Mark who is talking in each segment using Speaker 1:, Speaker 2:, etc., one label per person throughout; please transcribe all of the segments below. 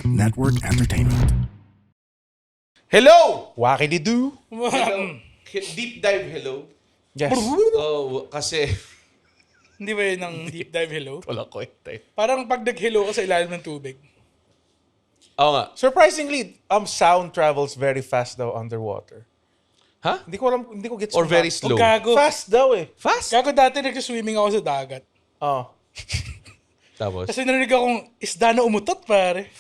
Speaker 1: Network Entertainment.
Speaker 2: Hello!
Speaker 3: Wakididoo.
Speaker 2: Hello. Deep dive hello.
Speaker 3: Yes.
Speaker 2: Oh, kasi
Speaker 4: Hindi ba yun ng deep dive hello?
Speaker 2: wala ko eh.
Speaker 4: Parang pag nag-hello ka sa ilalim ng tubig.
Speaker 2: Oo nga.
Speaker 3: Surprisingly, sound travels very fast daw underwater.
Speaker 2: Ha?
Speaker 3: Hindi ko gets
Speaker 2: Or
Speaker 3: yung
Speaker 2: very
Speaker 3: fast.
Speaker 2: slow.
Speaker 4: Gago.
Speaker 3: Fast daw eh.
Speaker 2: Fast?
Speaker 4: Gago dati nag-swimming ako sa dagat.
Speaker 3: Oh.
Speaker 2: Tapos?
Speaker 4: Kasi narinig akong isda na umutot, pare.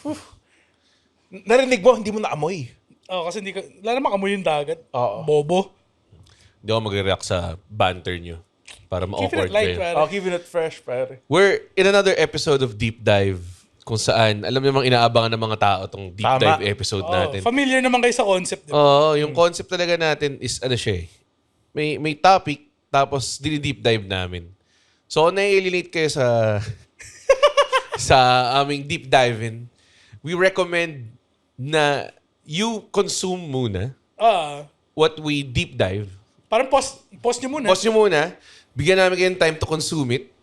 Speaker 3: Narinig mo, hindi mo naamoy.
Speaker 4: Oh, kasi hindi ka, wala namang amoy yung dagat.
Speaker 3: Oo.
Speaker 4: Bobo.
Speaker 2: Hindi ako mag-react sa banter nyo. Para
Speaker 4: Keep
Speaker 2: ma-awkward
Speaker 4: it light,
Speaker 2: kayo.
Speaker 4: pare.
Speaker 3: Keeping it fresh, pare.
Speaker 2: We're in another episode of Deep Dive kung saan, alam niyo mang inaabangan ng mga tao tong Deep
Speaker 3: Tama.
Speaker 2: Dive episode
Speaker 4: Oh,
Speaker 2: natin.
Speaker 4: familiar naman kayo sa concept, di ba?
Speaker 2: Oo, yung concept talaga natin is ano siya eh. May topic, tapos dini-deep dive namin. So, nai-relate kayo sa sa aming deep diving, we recommend na you consume muna what we deep dive.
Speaker 4: Parang post nyo muna.
Speaker 2: Pause nyo muna, bigyan namin kayo ng time to consume it,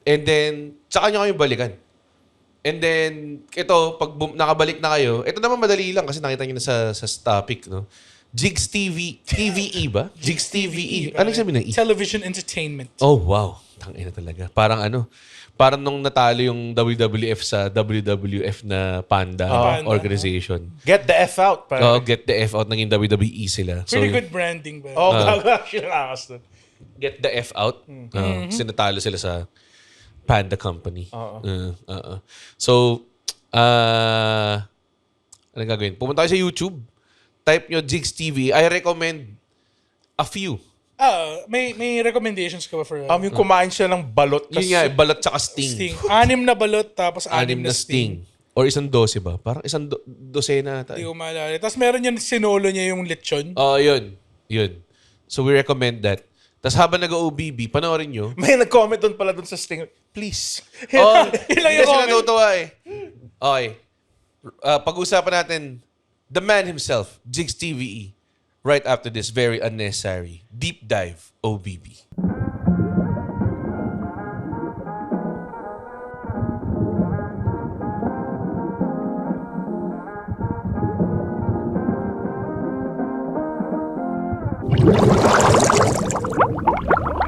Speaker 2: and then, tsaka nyo kayo balikan. And then, ito, pag nakabalik na kayo, ito naman madali lang kasi nakita nyo na sa topic, no? Jigs TV, TVE ba? Jigs TVE. Ano yung sabi ng E?
Speaker 4: Television entertainment.
Speaker 2: Oh, wow. Tangina talaga. Parang nung natalo yung WWF sa WWF na Panda organization.
Speaker 3: Get the F out, pare.
Speaker 2: Oh, get the F out, naging WWE sila.
Speaker 4: Pretty good branding ba?
Speaker 3: Gago. Actually, nakakas doon.
Speaker 2: Get the F out. Sinatalo sila sa Panda Company. So, ano gagawin? Pumunta kayo sa YouTube. Type nyo Jigs TV. I recommend a few.
Speaker 4: May recommendations ka ba for
Speaker 3: Yung kumain siya ng balot.
Speaker 2: Yun nga, balot tsaka sting.
Speaker 4: sting? 6 na balot, tapos 6
Speaker 2: Anim
Speaker 4: na
Speaker 2: na sting. Or isang 12 ba? Parang isang dosena ata.
Speaker 4: Hindi ko maalala. Tapos meron yung sinolo niya yung lechon.
Speaker 2: Yun. So we recommend that. Tapos habang nag-OBB, panoorin nyo.
Speaker 3: May nag-comment doon pala doon sa Sting. Please.
Speaker 4: Yun lang
Speaker 2: Hindi
Speaker 4: yung
Speaker 2: sila
Speaker 4: comment.
Speaker 2: natutuwa eh. Okay. Pag-usapan natin, the man himself, Jigs TVE, right after this very unnecessary deep dive OBB.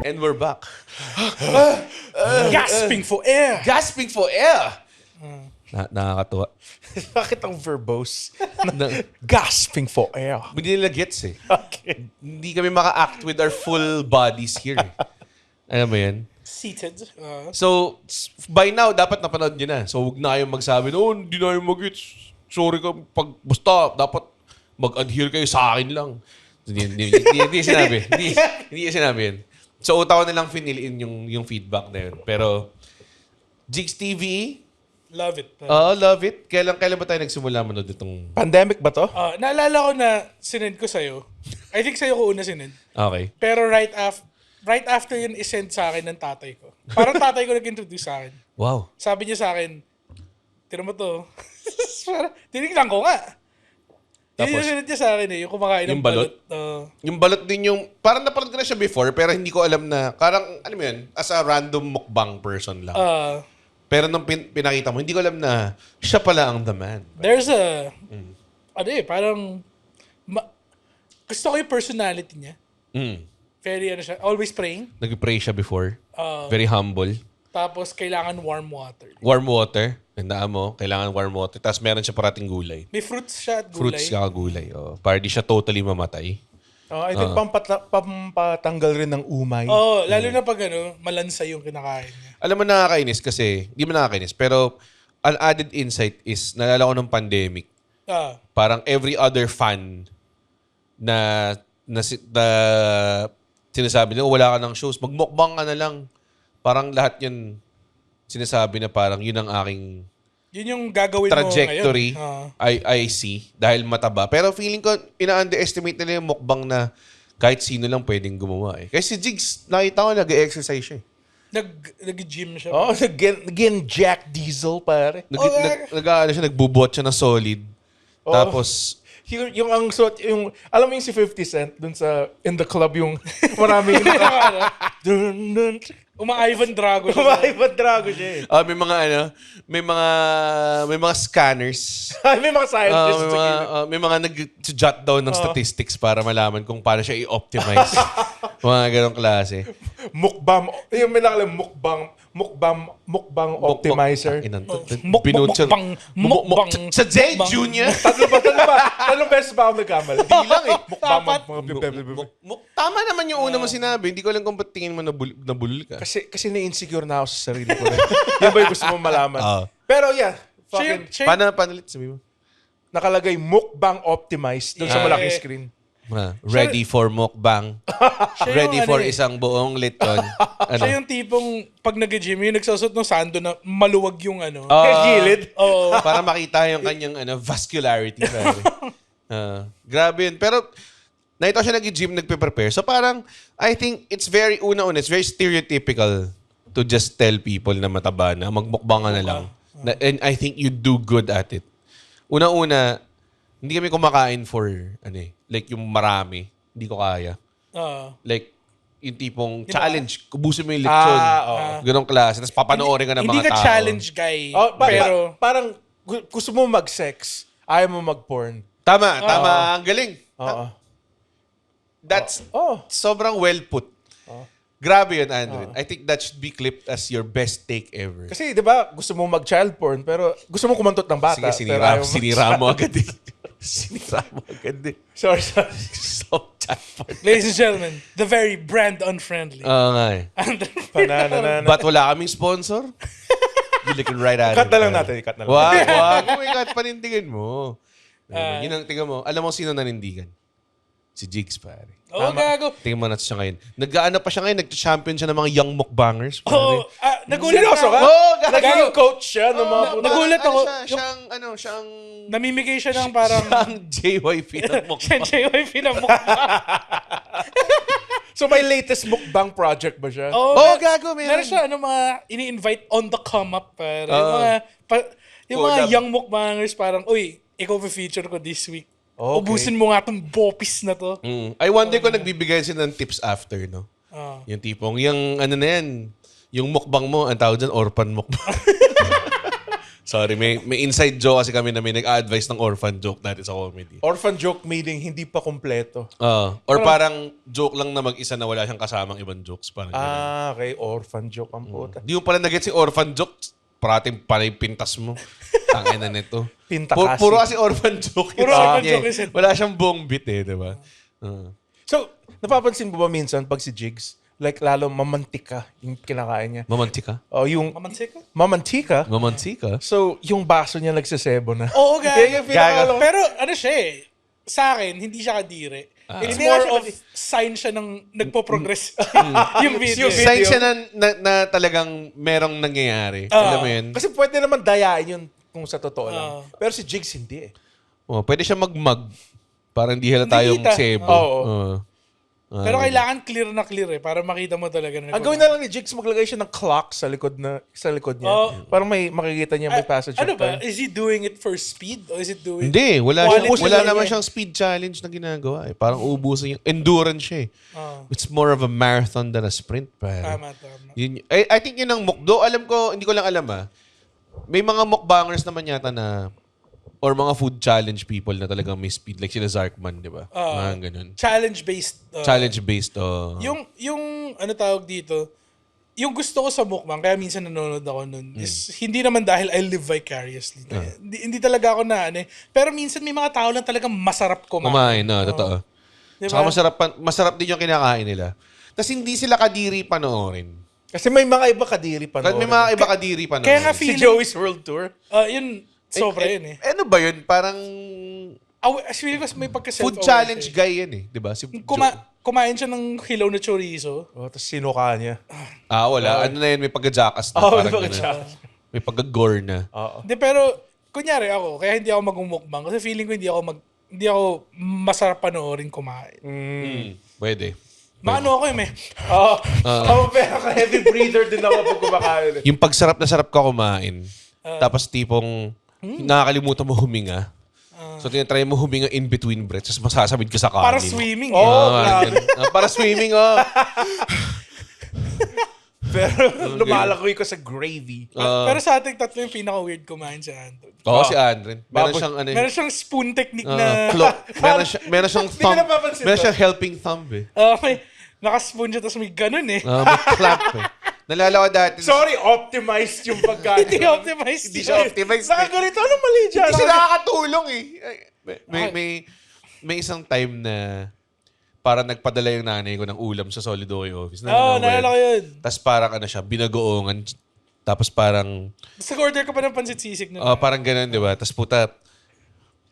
Speaker 2: And we're back.
Speaker 4: Gasping for air.
Speaker 2: Gasping for air! Nakakatuwa.
Speaker 3: Bakit ang verbose?
Speaker 2: Na-
Speaker 3: Gasping for air.
Speaker 2: Hindi nila gets eh.
Speaker 3: Okay.
Speaker 2: Hindi kami maka-act with our full bodies here. Alam mo yan?
Speaker 4: Seated.
Speaker 2: So, by now, dapat napanood nyo na. So, huwag na kayong magsabi, hindi na kayo mag-gets. Sorry ka. Basta, dapat mag-adhere kayo sa akin lang. Hindi sinabi. Hindi sinabi yun. So, utaw na lang finil-in yung feedback na yun. Pero, Jigs TV,
Speaker 4: Love it.
Speaker 2: love it. Kailan ba tayo nagsimula manood itong...
Speaker 3: Pandemic ba to?
Speaker 4: Naalala ko na sinend ko sa'yo. I think sa'yo ko una sinend.
Speaker 2: Okay.
Speaker 4: Pero right after yun isend sa akin ng tatay ko. Parang tatay ko nag-introduce sa akin.
Speaker 2: Wow.
Speaker 4: Sabi niya sa akin, tira mo to. Tinignan ko nga. Yun
Speaker 2: Tapos?
Speaker 4: yung sinend niya sa akin eh. Yung kumakain ng
Speaker 2: Yung balot? Yung balot din yung... Parang napanood ko na siya before, pero hindi ko alam na... Parang, ano mo yun? As a random mukbang person lang. Pero nung pinakita mo, hindi ko alam na siya pala ang the man.
Speaker 4: There's a... parang... gusto ko yung personality niya. Very siya. Always praying.
Speaker 2: Nag-pray siya before. Very humble.
Speaker 4: Tapos kailangan warm water.
Speaker 2: Warm water. Tandaan mo, kailangan warm water. Tapos meron siya parating gulay.
Speaker 4: May fruits siya at gulay.
Speaker 2: Fruits ka gulay. Para di siya totally mamatay.
Speaker 3: I think pampatanggal rin ng umay.
Speaker 4: Lalo na pag malansa yung kinakain niya.
Speaker 2: Alam mo, nakakainis kasi, hindi mo nakakainis, pero an added insight is, nalala ko nung pandemic, parang every other fan na sinasabi nila, wala ka ng shows, magmukbang ka na lang. Parang lahat yun, sinasabi na parang yun ang aking
Speaker 4: Yun yung gagawin
Speaker 2: trajectory
Speaker 4: mo ngayon.
Speaker 2: I see dahil mataba. Pero feeling ko, ina-underestimate nila yung mukbang na kahit sino lang pwedeng gumawa eh. Kasi si Jigs, nakita ko nag-exercise siya eh.
Speaker 4: Nag-gym siya.
Speaker 3: Again, Jack Diesel, pare.
Speaker 2: Nagbubuhat siya ng solid. Tapos,
Speaker 3: Yung ang suot, alam mo yung si 50 Cent dun sa In the Club, yung maraming
Speaker 4: Uma-Ivan Drago siya.
Speaker 3: Uma-Ivan Drago siya eh.
Speaker 2: May mga may mga scanners.
Speaker 3: May mga scientists sa gilid.
Speaker 2: May mga nag-jot down ng statistics para malaman kung paano siya i-optimize. Mga ganong klase.
Speaker 3: Mukbang. Yung may nakalala, mukbang optimizer.
Speaker 4: Mukbang.
Speaker 2: Sa J, Junior.
Speaker 3: Tatlong beses ba ako nagkamali?
Speaker 2: Hindi lang eh. Tama naman yung una mo sinabi. Hindi ko lang kung ba't tingin mo nabulol ka.
Speaker 3: Kasi na-insecure na ako sa sarili ko. Yan ba yung gusto mo malaman? Pero yeah, fucking,
Speaker 2: Paano ulit sabi mo?
Speaker 3: nakalagay mukbang optimized doon sa malaking screen.
Speaker 2: Ready for mukbang. Ready for isang buong liton.
Speaker 4: Siya yung tipong pag nag-gym, yung nagsusot ng sando na maluwag yung ano.
Speaker 3: Gilid.
Speaker 4: Oo.
Speaker 2: Para makita yung kanyang vascularity. Grabe yun. Pero naito siya nag-gym, nagpe-prepare. So parang, I think it's very, it's very stereotypical to just tell people na mataba na, magmukbang na lang. And I think you do good at it. Una-una, hindi kami kumakain for, like yung marami. Hindi ko kaya. Like, yung tipong challenge, kubusin mo yung lechon. Ganong klase. Tapos papanoorin ka ng mga tao.
Speaker 4: Hindi ka challenge guy.
Speaker 3: Pero parang gusto mo mag-sex, ayaw mo mag-porn.
Speaker 2: Tama. Ang galing. That's sobrang well put. Grabe yun, Andrew. I think that should be clipped as your best take ever.
Speaker 3: Kasi, di ba, gusto mo mag-child porn, pero gusto mo kumantot ng bata.
Speaker 2: Sige,
Speaker 3: pero ayaw mo
Speaker 2: sinira mo agad eh. Sinira mo agad eh.
Speaker 3: Sorry.
Speaker 2: So, child porn.
Speaker 4: Ladies and gentlemen, the very brand unfriendly.
Speaker 2: Oo nga eh.
Speaker 3: Pananana.
Speaker 2: Ba't wala kaming sponsor? You're looking right at it.
Speaker 3: Cut na lang natin. Cut na lang.
Speaker 2: Wag. Cut, panindigan mo. Yun ang tingnan mo. Alam mo sino nanindigan? Si Jigs, pare.
Speaker 4: Gago.
Speaker 2: Tingnan mo natin siya ngayon. Nag-ano pa siya ngayon, nag-champion siya ng mga young mukbangers.
Speaker 4: Nagulat
Speaker 3: Seryoso ka?
Speaker 4: ako.
Speaker 3: Naging coach siya ng mga puta.
Speaker 4: Nagulat ako.
Speaker 2: Siyang
Speaker 4: Namimigay siya ng parang...
Speaker 2: siyang JYP ng mukbang.
Speaker 4: Siyang JYP ng mukbang.
Speaker 3: So may latest mukbang project ba siya?
Speaker 2: Gago,
Speaker 4: Meron siya, mga ini-invite on the come up. Yung mga
Speaker 2: Collab.
Speaker 4: young mukbangers parang, uy, ikaw feature ko this week. Ubusin mo nga tong bopis na to.
Speaker 2: I wonder kung nagbibigay sila ng tips after, no? Yung tipong, yung yung mukbang mo, ang tawag dyan, orphan mukbang. Sorry, may inside joke kasi kami na may nag-advise ng orphan joke dati sa comedy.
Speaker 3: Orphan joke meaning hindi pa kompleto.
Speaker 2: Or parang joke lang na mag-isa na wala siyang kasamang ibang jokes. Parang
Speaker 3: Okay. Orphan joke ang puta.
Speaker 2: Di mo pala nag-get si orphan joke, parating pala yung pintas mo. Tangin na nito.
Speaker 3: Pintakasi.
Speaker 2: Puro kasi orphan joke.
Speaker 4: Puro orphan joke is it.
Speaker 2: Wala siyang buong bit eh, di ba?
Speaker 3: So, napapansin mo ba minsan pag si Jigs, like lalo mamantika yung kinakain niya?
Speaker 2: Mamantika?
Speaker 3: Yung
Speaker 4: Mamansika?
Speaker 3: mamantika.
Speaker 2: Mamantika?
Speaker 3: So, yung baso niya nagsasebo na.
Speaker 4: Oo,
Speaker 3: Gago.
Speaker 4: Pero siya eh. Sa akin, hindi siya kadiri. It's
Speaker 3: Hindi nga
Speaker 4: more
Speaker 3: siya
Speaker 4: of sign siya ng nagpo-progress. yung video.
Speaker 2: Sign siya na talagang merong nangyayari. Alam mo yun?
Speaker 3: Kasi pwede naman dayain yun kung sa totoo lang. Pero si Jigs hindi eh.
Speaker 2: Pwede siya mag-mug. Parang hindi halata yung
Speaker 4: kita.
Speaker 2: sebo.
Speaker 4: Pero kailangan clear na clear eh. Para makita mo talaga na.
Speaker 3: Ang gawin na lang ni Jigs, maglagay siya ng clock sa likod niya. Parang may makikita niya may passage of
Speaker 4: Ano ba?
Speaker 3: time.
Speaker 4: Is he doing it for speed? Or is it doing...
Speaker 2: Hindi. Wala
Speaker 4: Quality
Speaker 2: naman
Speaker 4: lang
Speaker 2: siyang speed challenge na ginagawa eh. Parang ubusin yung endurance siya eh. It's more of a marathon than a sprint.
Speaker 4: Tama.
Speaker 2: Yun, I think yun ang mukdo. Alam ko, hindi ko lang alam may mga mukbangers naman yata na or mga food challenge people na talagang may speed. Like sila Zarkman, di ba? Mga ganun.
Speaker 4: Challenge-based.
Speaker 2: Challenge-based.
Speaker 4: Yung ano tawag dito, yung gusto ko sa mukbang, kaya minsan nanonood ako nun, is hindi naman dahil I live vicariously. Hindi talaga ako na pero minsan may mga tao lang talagang masarap kumain.
Speaker 2: Totoo.
Speaker 4: Diba?
Speaker 2: Saka masarap din yung kinakain nila. Tapos hindi sila kadiri panoorin.
Speaker 3: Kasi may mga iba kadiri pa.
Speaker 2: May mga iba kadiri panoorin.
Speaker 4: Kaya nga
Speaker 3: Si
Speaker 4: feeling,
Speaker 3: Joey's World Tour.
Speaker 4: yun, sobra yun eh.
Speaker 2: Ano ba yun? Parang
Speaker 4: Feeling ko may pagka-self-aware
Speaker 2: food challenge
Speaker 4: siya.
Speaker 2: guy yan eh. Di ba? Si
Speaker 4: Kumain siya ng hilaw na chorizo.
Speaker 3: Tapos sinuka niya.
Speaker 2: Wala. Ano na yun? May pagka-jackass na.
Speaker 3: May
Speaker 2: Parang
Speaker 3: pagka-jackass.
Speaker 2: ganun. May pagka-gore na.
Speaker 4: Hindi, pero kunyari ako, kaya hindi ako magmumukbang kasi feeling ko hindi ako masarap panoorin kumain.
Speaker 2: Pwede.
Speaker 4: Maano ako may
Speaker 3: Pero heavy breather din ako pag kumakain.
Speaker 2: Yung pagsarap na sarap ka kumain, tapos tipong nakakalimutan mo huminga. So tinatry mo huminga in between breaths, tapos masasabid ka sa kanin.
Speaker 4: para swimming.
Speaker 3: Grabe.
Speaker 2: Para swimming,
Speaker 3: Pero lumalakoy ko sa gravy.
Speaker 4: Pero sa ating tatlo yung pinaka-weird kumain si Anton.
Speaker 2: Oo, si Andren. Meron
Speaker 3: Baboy.
Speaker 2: siyang ano
Speaker 4: Meron siyang spoon technique na...
Speaker 2: meron siyang
Speaker 3: Hindi ko
Speaker 2: thumb.
Speaker 3: napapansin
Speaker 2: Meron
Speaker 3: to.
Speaker 2: siyang helping thumb eh.
Speaker 4: Okay. Naka-spoon siya tapos may ganun eh.
Speaker 2: May clamp eh. Nalala ko dati.
Speaker 3: Sorry, optimized yung pagkain.
Speaker 4: Hindi optimized.
Speaker 2: Hindi siya optimized.
Speaker 3: Nakaganito, ano mali dyan?
Speaker 2: Hindi siya nakakatulong eh. May isang time na parang nagpadala yung nanay ko ng ulam sa Solidoy office.
Speaker 4: Oo, naalala ko yun.
Speaker 2: Tapos parang ano siya, binagoongan. Tapos parang,
Speaker 4: Nag-order ka pa ng pansit sisig na.
Speaker 2: parang ganun, di ba? Tapos puta,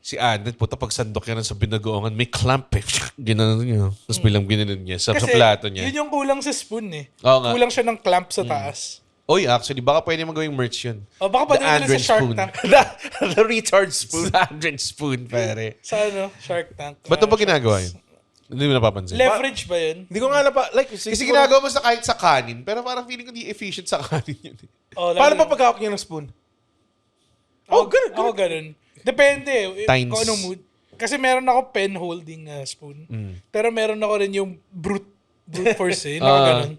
Speaker 2: si Anden, puta pag sandok yan sa binagoongan, may clamp eh. Ginanon niya. Tapos bilang ginanon niya sa plato niya.
Speaker 4: Yun yung kulang sa spoon eh.
Speaker 2: Oo nga.
Speaker 4: Kulang siya ng clamp sa taas.
Speaker 2: Oy, actually, baka pwede magawing merch yun.
Speaker 4: O baka pa
Speaker 2: The
Speaker 4: nila
Speaker 2: Andren
Speaker 4: sa Shark
Speaker 2: spoon.
Speaker 4: Tank.
Speaker 3: The retard spoon.
Speaker 2: Sa Andren spoon, pare.
Speaker 4: Sa ano? Shark Tank.
Speaker 2: Ba't ba ginagawa yun? Hindi mo napapansin.
Speaker 4: Leverage ba yun?
Speaker 3: Hindi ko nga like,
Speaker 2: Kasi ginagawa mo sa kahit sa kanin, pero parang feeling ko di efficient sa kanin yun.
Speaker 4: Oh,
Speaker 3: Paano pa pagkakak niya ng spoon? Ganun.
Speaker 4: Ako ganun. Depende.
Speaker 2: Tines.
Speaker 4: Kung anong mood. Kasi meron ako pen holding spoon. Pero meron ako rin yung brute force eh. Ganun.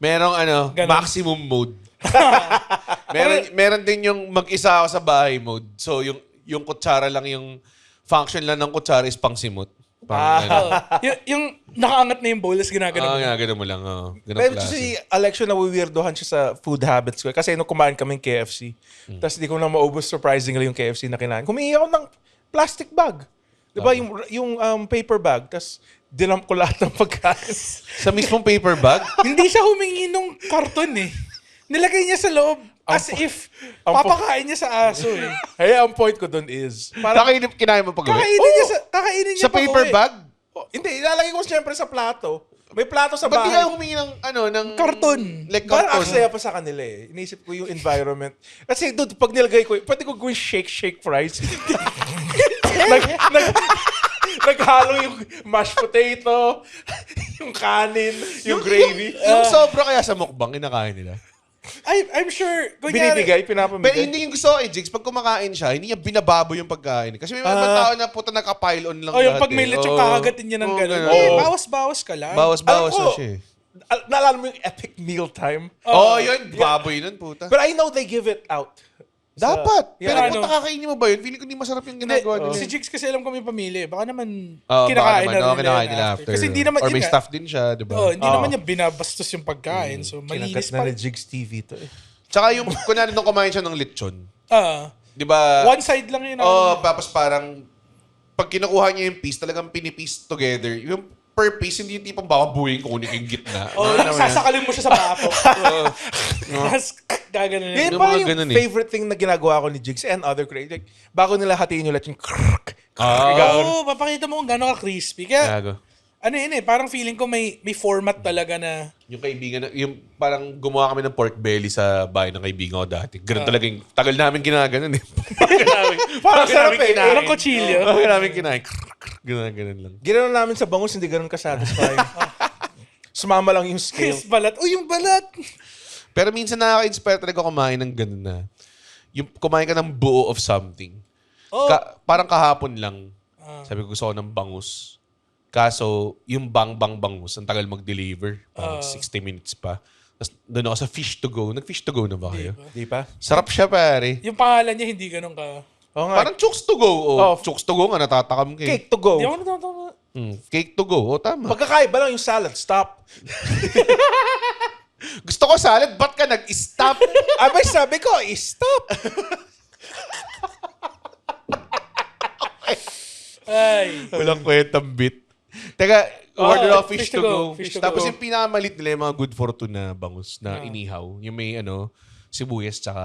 Speaker 2: Merong
Speaker 4: Ganun.
Speaker 2: maximum mode. meron din yung mag-isa ako sa bahay mode. So yung kutsara lang yung function lang ng kutsara is pangsimot.
Speaker 4: Yung nakaangat na yung bowl, tapos ginagano.
Speaker 2: Ginagano mo lang. Ganun
Speaker 3: Pero
Speaker 2: klase.
Speaker 3: si Alexio, nawiwirdohan siya sa food habits ko. Kasi nung kumain kaming KFC, tapos di ko na maubos surprisingly yung KFC na kinain. Humingi ako ng plastic bag. Di ba? Yung paper bag. Tapos dinamp ko lahat ng pagkain.
Speaker 2: Sa mismong paper bag?
Speaker 4: Hindi siya humingi nung karton eh. Nilagay niya sa loob as if papakain niya sa aso eh.
Speaker 3: Hey, ang point ko dun is,
Speaker 2: Kinain mo pag-uwi?
Speaker 4: Kakainin niya
Speaker 2: Sa paper
Speaker 4: pag-uwi.
Speaker 2: bag?
Speaker 3: hindi, ilalagay ko siyempre sa plato. May plato sa
Speaker 2: Ba't di
Speaker 3: bahay.
Speaker 2: ka humingi ng
Speaker 4: Karton.
Speaker 2: Like
Speaker 3: Parang
Speaker 2: karton?
Speaker 3: aksaya pa sa kanila eh. Inisip ko yung environment. Kasi dude, pag nilagay ko, pwede ko gawin shake fries. Naghalo yung mashed potato, yung kanin, yung gravy.
Speaker 2: Yung sobra kaya sa mukbang, kinakain nila.
Speaker 4: I'm sure. Kunyari,
Speaker 3: Binibigay, pinapamigay.
Speaker 2: Pero hindi yung gusto ko Jigs, pag kumakain siya, hindi niya binababo yung pagkain. Kasi may mga tao na puta naka-pile on lang
Speaker 4: yung
Speaker 2: lahat
Speaker 4: pag may
Speaker 2: eh.
Speaker 4: lechon,
Speaker 2: Oo.
Speaker 4: kakagatin niya ng
Speaker 2: Oo,
Speaker 4: gano'n.
Speaker 2: ganun.
Speaker 4: Eh,
Speaker 3: Oo.
Speaker 4: bawas-bawas ka lang.
Speaker 2: Bawas-bawas
Speaker 3: Alam
Speaker 2: na
Speaker 3: ko,
Speaker 2: siya eh.
Speaker 3: Naalala mo yung epic mealtime?
Speaker 2: Yun, baboy nun, puta.
Speaker 3: But I know they give it out.
Speaker 2: Dapat.
Speaker 3: Yeah,
Speaker 2: Pero
Speaker 4: ano?
Speaker 2: puta kakainin mo ba yun? Feeling ko hindi masarap yung ginagawa nila.
Speaker 4: Si Jigs kasi alam ko may pamilya. Baka naman
Speaker 2: Baka
Speaker 4: kinakain
Speaker 2: naman,
Speaker 4: na rin
Speaker 2: kinakain nila after.
Speaker 4: Kasi hindi naman
Speaker 2: Or
Speaker 4: yun
Speaker 2: may
Speaker 4: nga.
Speaker 2: staff din siya, di ba?
Speaker 4: Hindi naman niya binabastos yung pagkain. So, malinis
Speaker 3: Kinagat na
Speaker 4: pa.
Speaker 3: ni Jigs TV to eh.
Speaker 2: Tsaka yung, kunwari nung kumain siya ng lechon, di ba?
Speaker 4: One side lang yun.
Speaker 2: Tapos parang, pag kinukuha niya yung piece, talagang pinipiece together. Yung per piece, hindi yung tipong bababuhin ko kunin yung gitna.
Speaker 4: Sasakalin mo siya sa bato. Tapos, gaganon
Speaker 3: Yan
Speaker 2: Yung
Speaker 3: parang
Speaker 2: mga
Speaker 3: yung
Speaker 2: ganun eh.
Speaker 3: favorite thing na ginagawa ko ni Jigs and other creators. Like, bago nila hatiin yung lechon,
Speaker 4: Oo, papakita mo kung gano'n ka-crispy. Kaya,
Speaker 2: Gago.
Speaker 4: ano yun eh, parang feeling ko may format talaga na...
Speaker 2: Yung kaibigan, yung parang gumawa kami ng pork belly sa bahay ng kaibigan ko dati. Ganun talaga yung, tagal namin ginaganon eh.
Speaker 3: Parang sarap eh.
Speaker 4: Parang kutsilyo.
Speaker 2: Tagal namin kinain. Ganun lang.
Speaker 3: Ginanon namin sa bangus, hindi ganun ka-satisfying. Sumama lang yung scale.
Speaker 4: Chris balat. Yung balat!
Speaker 2: Pero minsan nakaka-inspire talaga kumain ng ganun na. Yung kumain ka ng buo of something. Parang kahapon lang, sabi ko gusto ko ng bangus. Kaso, yung bangus, ang tagal mag-deliver. Parang 60 minutes pa. Tapos doon ako sa fish to go. Nag-fish to go na ba kayo?
Speaker 3: Di pa?
Speaker 2: Sarap siya, pare.
Speaker 4: Yung pangalan niya, hindi ganun ka...
Speaker 3: Oo nga.
Speaker 2: Parang chooks to go. Chooks to go nga, natatakam ka.
Speaker 3: Cake to go.
Speaker 4: Hindi ako natatawa.
Speaker 2: Cake to go. Tama.
Speaker 3: Pagkakaiba lang yung salad. Stop.
Speaker 2: Gusto ko salad, ba't ka nag-stop?
Speaker 3: Abay, sabi ko, stop.
Speaker 4: Ay.
Speaker 2: Walang kwentang bit. Teka, order of fish to go.
Speaker 4: Fish to
Speaker 2: Tapos
Speaker 4: go.
Speaker 2: yung pinakamalit nila yung mga good fortune na bangus na inihaw. Yung may sibuyas tsaka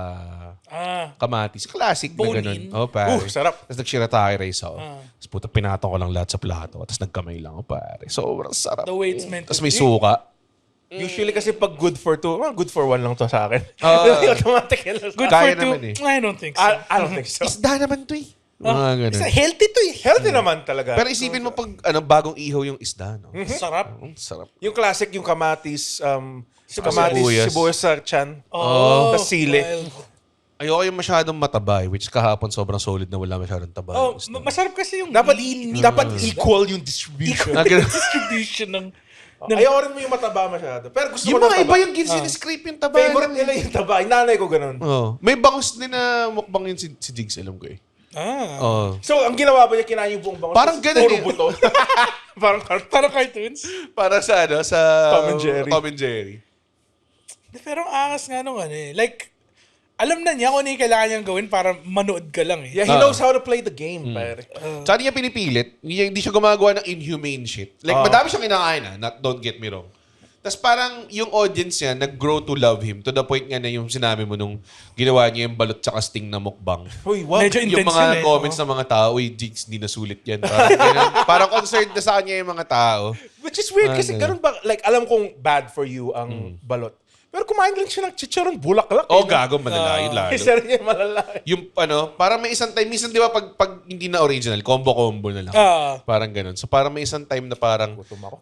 Speaker 2: kamatis. Classic na
Speaker 4: Bone-in.
Speaker 2: ganun. Pare.
Speaker 3: Sarap.
Speaker 2: Tapos nag-shirataki rice ako. Tapos puta, pinatong ko lang lahat sa plato. Tapos nagkamay lang ako, pare. Sobrang sarap.
Speaker 4: The way it's meant to
Speaker 2: Tapos may
Speaker 4: be.
Speaker 2: suka.
Speaker 3: Usually kasi pag good for two, good for one lang to sa akin. Automatic lang.
Speaker 4: Good
Speaker 2: Kaya
Speaker 4: for two.
Speaker 2: naman eh.
Speaker 4: I don't think so.
Speaker 3: I don't think so.
Speaker 2: Isda naman to eh. Mga ganun.
Speaker 4: Healthy to eh.
Speaker 3: Healthy naman talaga.
Speaker 2: Pero isipin mo pag bagong ihaw yung isda, no?
Speaker 4: Sarap.
Speaker 2: Sarap.
Speaker 3: Yung classic, yung kamatis,
Speaker 2: Sibuyas.
Speaker 3: sibuyas sa chan. Tas sili.
Speaker 4: wild.
Speaker 2: Ayoko yung masyadong mataba eh, which kahapon sobrang solid na wala masyadong taba.
Speaker 4: Oh,
Speaker 2: yung isda.
Speaker 4: masarap kasi yung
Speaker 3: Dapat
Speaker 4: lean
Speaker 3: dapat equal yung distribution.
Speaker 2: Ah, ganun.
Speaker 4: distribution ng...
Speaker 3: Ayaw rin mo yung mataba masyado. Pero gusto
Speaker 2: Yung
Speaker 3: ko ng
Speaker 2: mga
Speaker 3: taba.
Speaker 2: iba yung scrape yung taba.
Speaker 3: Favorite nila yung taba. Yung nanay ko ganun.
Speaker 2: Oh. May bangus din na mukbang yun si Jigs, alam ko eh. Oh.
Speaker 3: So, ang ginawa ba niya, kinain yung buong bangus?
Speaker 2: Parang ganun
Speaker 3: puro
Speaker 2: eh.
Speaker 3: buto.
Speaker 4: Parang cartoons.
Speaker 2: Para sa sa
Speaker 3: Tom and Jerry.
Speaker 4: Pero ang angas nga nung like, alam na niya kung ano yung kailangan niyang gawin para manood ka lang eh.
Speaker 3: Yeah, he knows how to play the game, pare.
Speaker 2: Tsaka niya pinipilit. Hindi siya gumagawa ng inhumane shit. Like, madami siyang kinakain don't get me wrong. Tapos parang yung audience niya nag-grow to love him to the point nga na yung sinabi mo nung ginawa niya yung balot tsaka sting na mukbang.
Speaker 3: Uy, wow.
Speaker 4: Medyo
Speaker 2: Yung
Speaker 4: intense
Speaker 2: mga
Speaker 4: yun eh.
Speaker 2: comments ng mga tao, uy, Jigs, di nasulit yan. Parang, ganun. Parang concerned na sa kanya yung mga tao.
Speaker 3: Which is weird kasi
Speaker 2: ganun.
Speaker 3: ganun ba, like, alam kong bad for you ang balot. Pero kumain lang siya ng chicharon bulaklak.
Speaker 2: Oh, gago, malala. Yun lalo.
Speaker 3: Isa rin yung malala.
Speaker 2: Yung parang may isang time, minsan di ba pag hindi na original, combo-combo na lang. Parang ganun. So parang may isang time na parang,
Speaker 3: Gutom ako.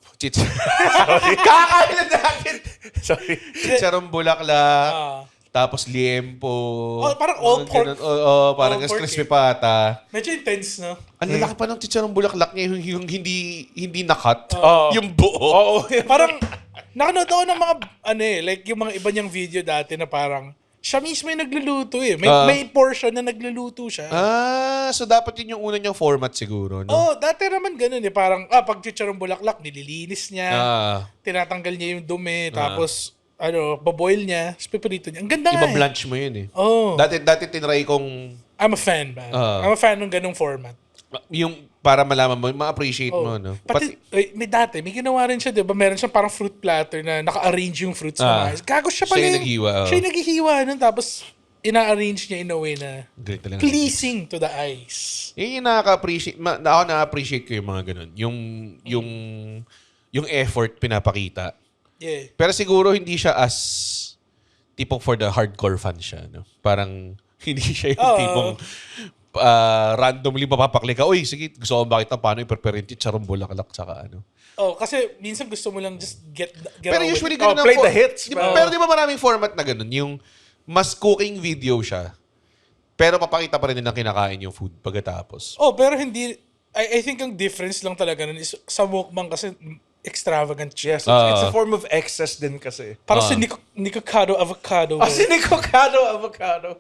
Speaker 2: kakain na natin!
Speaker 3: Sorry.
Speaker 2: Chicharon bulaklak, tapos liempo.
Speaker 4: Oh, parang all pork.
Speaker 2: Parang
Speaker 4: All pork
Speaker 2: crispy pata.
Speaker 4: Medyo intense, no?
Speaker 2: Ang lalaki pa ng chicharon bulaklak niya, yung hindi nakat.
Speaker 3: Oo.
Speaker 2: Yung buo.
Speaker 3: Oo.
Speaker 4: Parang, nakanood ako ng mga, like yung mga iba niyang video dati na parang, siya mismo yung nagluluto eh. May portion na nagluluto siya.
Speaker 2: So dapat yun yung una niyang format siguro, no?
Speaker 4: Oh, dati naman ganun eh. Parang, pag chicharong bulaklak, nililinis niya. Tinatanggal niya yung dumi. Tapos, baboil niya. Tapos piprito niya. Ang ganda nga eh.
Speaker 2: Iba-blanch mo yun eh.
Speaker 4: Oh.
Speaker 2: Dati tinry kong
Speaker 4: I'm a fan, man. I'm a fan ng ganung format.
Speaker 2: yung para malaman mo, ma-appreciate mo, no?
Speaker 4: Pati, may ginawa rin siya, di ba? Meron siyang parang fruit platter na naka-arrange yung fruits na mais. Gago siya pala.
Speaker 2: Siya yung naghiwa.
Speaker 4: Siya yung naghihiwa nun. Tapos, ina-arrange niya in a way na
Speaker 2: Great talaga.
Speaker 4: pleasing to the eyes.
Speaker 2: Yun yung nakaka-appreciate. Ako na-appreciate ko yung mga ganun. Yung effort pinapakita.
Speaker 4: Yeah.
Speaker 2: Pero siguro hindi siya as tipong for the hardcore fan siya, no? Parang hindi siya yung tipong randomly mapapakli ka. Uy, sige, gusto ko makita paano i-prepare yung chicharong bulaklak tsaka ano.
Speaker 4: Oh, kasi minsan gusto mo lang just get
Speaker 2: Pero
Speaker 4: away
Speaker 2: usually
Speaker 4: with it.
Speaker 2: ganun ang
Speaker 3: play the hits.
Speaker 2: Pero di ba maraming format na ganun? Yung mas cooking video siya, pero papakita pa rin nilang kinakain yung food pagkatapos.
Speaker 4: Oh, pero hindi, I think ang difference lang talaga nun is sa mukbang kasi extravagant siya.
Speaker 3: Yes, it's a form of excess din kasi.
Speaker 4: Parang si Nikocado avocado.
Speaker 3: Si Nikocado avocado.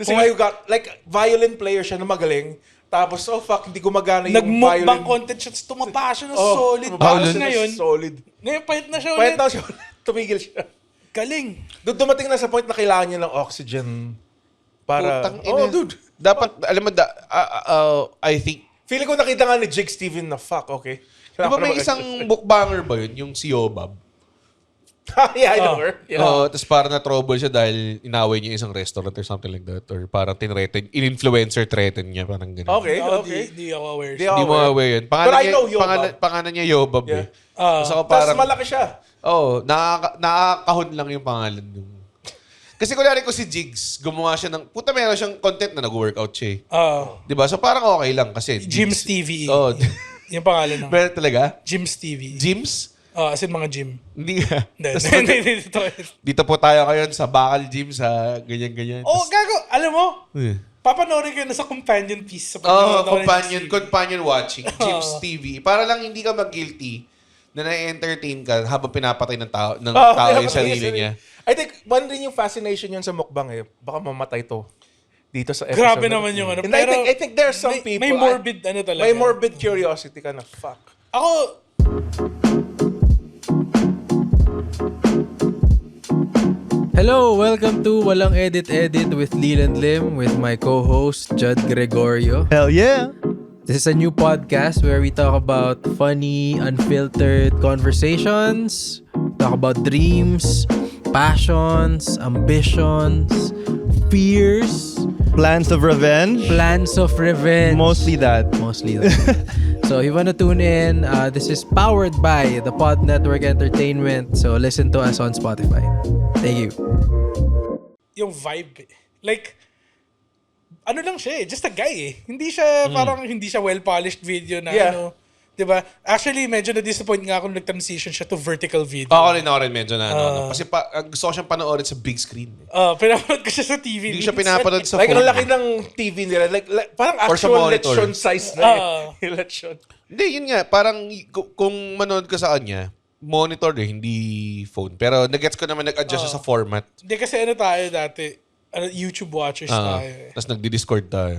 Speaker 3: Kasi you got, like, violin player siya na magaling. Tapos, hindi gumagana yung violin.
Speaker 4: Nag-mukbang content siya, tapos tumaba siya ng solid. Tapos ngayon,
Speaker 3: solid.
Speaker 4: ngayon pahit na siya
Speaker 3: Pahit
Speaker 4: ulit.
Speaker 3: na siya. Tumigil siya.
Speaker 4: Galing.
Speaker 3: Doon dumating na sa point na kailangan niya ng oxygen para...
Speaker 2: Putang ina.
Speaker 3: dude.
Speaker 2: Dapat, alam mo, I think,
Speaker 3: Feeling ko nakita nga ni Jake Steven na okay.
Speaker 2: di ba may isang mukbanger ba yun? Yung si Yobab.
Speaker 3: Yeah, I know her. Yeah.
Speaker 2: Tapos parang na-trouble siya dahil inaway niya isang restaurant or something like that. Or parang in-influencer threaten niya. Parang gano'n.
Speaker 3: Okay.
Speaker 4: Di ako aware.
Speaker 2: Hindi mo aware yun.
Speaker 3: But I know Yobab.
Speaker 2: Pangalan niya Yobab
Speaker 3: Yeah.
Speaker 2: eh. Tapos ako
Speaker 3: Tapos
Speaker 2: parang,
Speaker 3: malaki siya.
Speaker 2: nakakahon lang yung pangalan nung. Kasi kunwari ko si Jigs, gumawa siya ng, meron siyang content na nag-workout siya eh. Diba? So parang okay lang kasi.
Speaker 4: Gyms TV.
Speaker 2: Oh.
Speaker 4: Yung pangalan ng
Speaker 2: Pero talaga?
Speaker 4: Gyms TV.
Speaker 2: Gyms?
Speaker 4: As in mga gym.
Speaker 2: Hindi nga.
Speaker 4: Hindi.
Speaker 2: Dito po tayo ngayon sa Bakal Gym, sa ganyan-ganyan.
Speaker 4: Oh, gago. Alam mo,
Speaker 2: Eh.
Speaker 4: papanoorin ko na sa companion piece. Sa panonood ako ng
Speaker 2: companion watching, Gyms TV. Para lang hindi ka mag-guilty na na-entertain ka habang pinapatay ng tao yung sarili niya.
Speaker 3: I think, one rin yung fascination yun sa mukbang eh. Baka mamatay to. Dito sa episode.
Speaker 4: Grabe naman yung ano.
Speaker 3: And
Speaker 4: Pero
Speaker 3: I think there are some people...
Speaker 4: May morbid talaga.
Speaker 3: May morbid curiosity ka na, fuck.
Speaker 4: Ako,
Speaker 1: Hello, welcome to Walang Edit with Lil and Lim with my co-host Judd Gregorio.
Speaker 5: Hell yeah!
Speaker 1: This is a new podcast where we talk about funny, unfiltered conversations, talk about dreams, passions, ambitions, fears,
Speaker 5: Plans of revenge?
Speaker 1: plans of revenge.
Speaker 5: Mostly that.
Speaker 1: Mostly that. So if you want to tune in, this is powered by the Pod Network Entertainment. So listen to us on Spotify. Thank you.
Speaker 4: yung vibe, like, ano lang siya eh, just a guy eh. Hindi siya, parang hindi siya well-polished video na ano. Diba? Actually, medyo na-disappoint nga ako nung nag-transition siya to vertical video.
Speaker 2: Ako rin medyo na ano. Kasi gusto ko siyang panoorin sa big screen.
Speaker 4: Pinapanood ko siya sa TV.
Speaker 2: Hindi siya pinapanood sa
Speaker 3: Like,
Speaker 2: phone.
Speaker 3: ang laki ng TV nila. Like parang
Speaker 2: Or sa
Speaker 3: actual
Speaker 2: monitor.
Speaker 3: lechon size na eh. Lechon.
Speaker 2: Hindi, yun nga. Parang kung manood ka sa kanya, monitor hindi phone. Pero nag-gets ko naman nag-adjust siya sa format.
Speaker 4: Hindi kasi ano tayo dati, YouTube watchers tayo eh.
Speaker 2: Tapos nagdi-Discord tayo.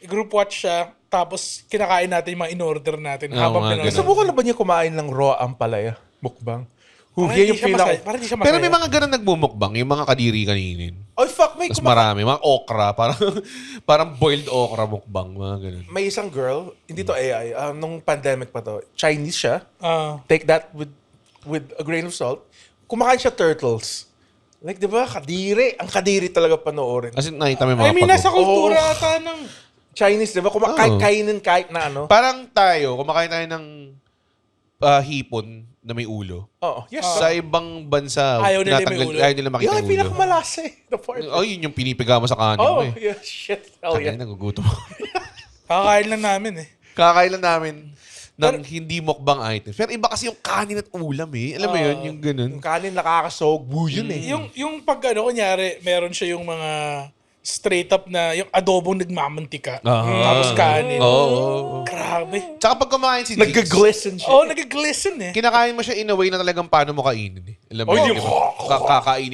Speaker 4: Group watch siya, tapos kinakain natin yung mga in-order natin habang
Speaker 2: mga
Speaker 4: pinanood.
Speaker 2: ganun.
Speaker 3: Subukan na ba niya kumain ng raw ampalaya? Mukbang?
Speaker 4: Parang
Speaker 3: Yan
Speaker 4: hindi
Speaker 3: yung
Speaker 4: siya
Speaker 3: pinaka...
Speaker 4: masaya. Parang hindi siya masaya.
Speaker 2: Pero may mga ganun nagmumukbang, yung mga kadiri kaninin.
Speaker 3: Oh, fuck, may
Speaker 2: Tapos marami, mga okra, parang boiled okra mukbang, mga ganun.
Speaker 3: may isang girl, hindi to AI, nung pandemic pa to, Chinese siya.
Speaker 4: Ah.
Speaker 3: Take that with a grain of salt. Kumakain siya turtles. Like, di ba, kadiri. Ang kadiri talaga panoorin.
Speaker 2: Kasi nakita mo yung mga
Speaker 4: I mean, nasa
Speaker 2: pag-
Speaker 4: kultura ata ng...
Speaker 3: Chinese, di ba? Kainin kahit na ano.
Speaker 2: Parang tayo, kumakain tayo ng hipon na may ulo.
Speaker 3: Oo, yes.
Speaker 2: Sa ibang bansa,
Speaker 4: Ayaw nila may ulo.
Speaker 2: ayaw nila makita
Speaker 3: Yung
Speaker 2: yung ulo.
Speaker 3: pinakamalasa eh. The part.
Speaker 2: Oh, yun yung pinipiga mo sa kanin
Speaker 3: Oh,
Speaker 2: mo eh.
Speaker 3: yeah, shit. Hell
Speaker 2: Kaya
Speaker 3: yeah.
Speaker 2: nagugutom ako.
Speaker 4: Kakain lang namin eh.
Speaker 2: Kakailan namin ng hindi mukbang items. Pero iba kasi yung kanin at ulam eh. Alam mo yun, yung ganun.
Speaker 3: Yung kanin nakakasogbu yun eh.
Speaker 4: Yung pag ano, kunyari, meron siya yung mga straight up na, yung adobong nagmamantika. Tapos kanin.
Speaker 2: Oo.
Speaker 4: Grabe.
Speaker 2: Tsaka pag kumain si Jigs,
Speaker 3: Nag-glisten siya.
Speaker 4: Oh, nag-glisten eh.
Speaker 2: kinakain mo siya in a way na talagang paano mo kainin eh. Alam mo
Speaker 3: Oh,
Speaker 2: yun,
Speaker 3: yung-
Speaker 2: di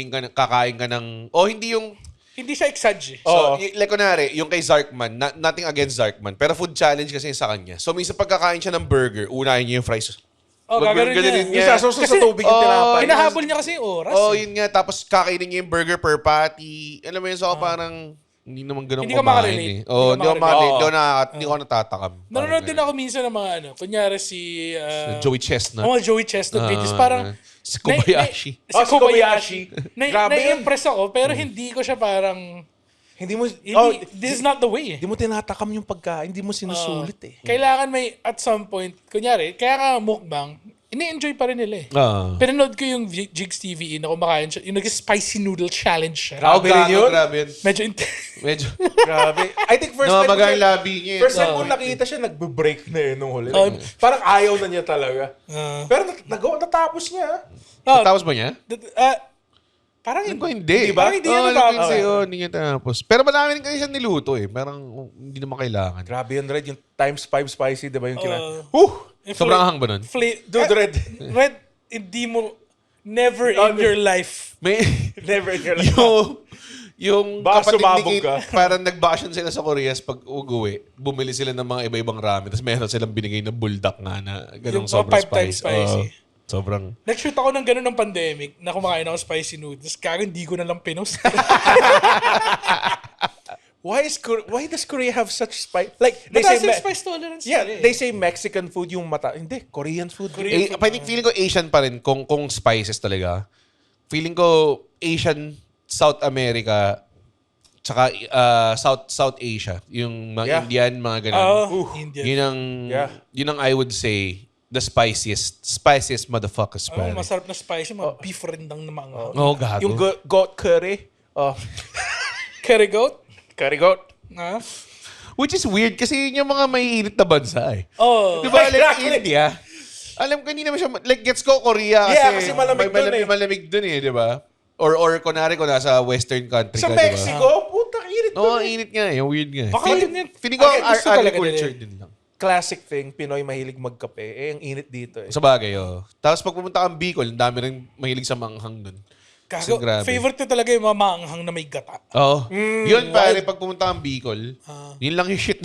Speaker 2: ba? Kakain ka ng... O hindi yung...
Speaker 4: Hindi siya exage eh.
Speaker 2: So, like kunwari, yung kay Zarkman, nothing against Zarkman, pero food challenge kasi sa kanya. So, minsan pagkakain siya ng burger, unahin niya yung fries.
Speaker 4: Oh, gagawin
Speaker 2: Gaganunin
Speaker 4: niya.
Speaker 2: niya.
Speaker 3: Isa sa
Speaker 4: Kasi-
Speaker 3: tubig yung tinapay.
Speaker 4: Hinahabol niya kasi yung oras
Speaker 2: Oh,
Speaker 4: eh.
Speaker 2: yun nga. Tapos kakainin niya yung burger per patty. Alam mo yun, so parang hindi naman ganun
Speaker 4: Hindi ka
Speaker 2: kumain
Speaker 4: makarelate.
Speaker 2: eh. Oh,
Speaker 4: Hindi
Speaker 2: hindi
Speaker 4: ka
Speaker 2: ako makarelate.
Speaker 3: makarelate.
Speaker 2: Hindi ako natatakam.
Speaker 4: Nanonood din ako minsan ng mga ano. Kunyari si...
Speaker 2: Joey Chestnut.
Speaker 4: Oh, Joey Chestnut videos. Parang...
Speaker 2: Si Kobayashi.
Speaker 4: Si
Speaker 3: Oh, si Kobayashi. Grabe yun.
Speaker 4: Na-impress ako, pero hindi ko siya parang...
Speaker 3: Hindi mo,
Speaker 4: This is not the way eh.
Speaker 3: hindi mo tinatakam yung pagkain, hindi mo sinusulit eh.
Speaker 4: Kailangan may, at some point, kunyari, kaya nga mukbang, ini-enjoy pa rin nila eh. Pinanood ko yung Jigs TV na kumakain siya, yung nag-spicy noodle challenge siya.
Speaker 3: Grabe rin yun.
Speaker 2: Grabe yun.
Speaker 4: Medyo
Speaker 2: Medyo.
Speaker 3: Grabe. I think first time
Speaker 2: Namamaga
Speaker 3: ko
Speaker 2: yung labi niya eh.
Speaker 3: First time ko nakita siya, nagbe-break na eh nung huli. Parang ayaw na niya talaga. Pero natapos niya.
Speaker 2: Tapos ba niya?
Speaker 4: Parang
Speaker 2: Alam ko hindi.
Speaker 4: Parang hindi niya
Speaker 2: alam ko
Speaker 4: natapos.
Speaker 2: kasi yun, hindi niya tapos. Pero marami rin kasi siya niluto eh. Parang hindi naman kailangan.
Speaker 3: Grabe yun, Red. Yung times 5 spicy, di ba yung
Speaker 2: Sobrang ahang ba nun?
Speaker 3: Dude, Red.
Speaker 4: Red, hindi mo, never in your life.
Speaker 2: May,
Speaker 3: Never in your life.
Speaker 2: yung
Speaker 3: Baka
Speaker 2: kapatid
Speaker 3: sumabog
Speaker 2: ni Kate,
Speaker 3: ka.
Speaker 2: parang nag-vacation sila sa Koreas pag uwi. Bumili sila ng mga iba-ibang ramen. Tapos meron silang binigay na buldak nga na ganong
Speaker 4: Yung
Speaker 2: sobrang
Speaker 4: 5 times spicy.
Speaker 2: Sobrang...
Speaker 4: Nag-shoot ako ng gano'n ng pandemic na kumakain ako spicy noodles. Kaya hindi ko na lang pinost.
Speaker 3: Why does Korea have such spice? Like, they
Speaker 4: Mataas
Speaker 3: say...
Speaker 4: yung spice tolerance
Speaker 3: Yeah,
Speaker 4: nila eh.
Speaker 3: they say Mexican food yung mata... Hindi, Korean food.
Speaker 2: feeling ko Asian pa rin kung spices talaga. Feeling ko Asian, South America, tsaka South Asia. Yung mga
Speaker 3: Yeah.
Speaker 2: Indian, mga ganun.
Speaker 4: Indian.
Speaker 2: Yun ang I would say the spiciest motherfuckers pa.
Speaker 4: Masarap na spicy. Mga beef rendang na mga.
Speaker 2: Oh, gago.
Speaker 3: Yung goat curry.
Speaker 4: Curry goat?
Speaker 3: Curry goat.
Speaker 4: Ha?
Speaker 2: Which is weird kasi yun yung mga maiinit na bansa eh.
Speaker 4: Oh.
Speaker 2: Di ba? Like,
Speaker 3: Exactly.
Speaker 2: India. Alam ko, hindi naman siya, like, gets ko Korea kasi,
Speaker 3: Yeah, kasi malamig dun eh.
Speaker 2: malamig dun eh, di ba? Or kunwari ko nasa western country
Speaker 3: Sa
Speaker 2: ka, di ba?
Speaker 3: Mexico, puta, init
Speaker 2: Oo,
Speaker 3: dun eh.
Speaker 2: init nga eh. Weird nga eh.
Speaker 4: Baka yun.
Speaker 2: Feeling ko
Speaker 4: Okay,
Speaker 2: ang
Speaker 4: gusto talaga
Speaker 2: agriculture
Speaker 4: nila
Speaker 2: din lang.
Speaker 3: Classic thing, Pinoy mahilig magkape. Ang init dito eh.
Speaker 2: Sa bagay, oh. Tapos pag pumunta kang Bicol, ang dami rin mahilig sa manghang dun. Kasi
Speaker 4: Gago,
Speaker 2: grabe.
Speaker 4: favorite ko talaga yung mga maanghang na may gata.
Speaker 2: Oo. Yun, pare, pag pumunta kang Bicol, yun lang yung shit.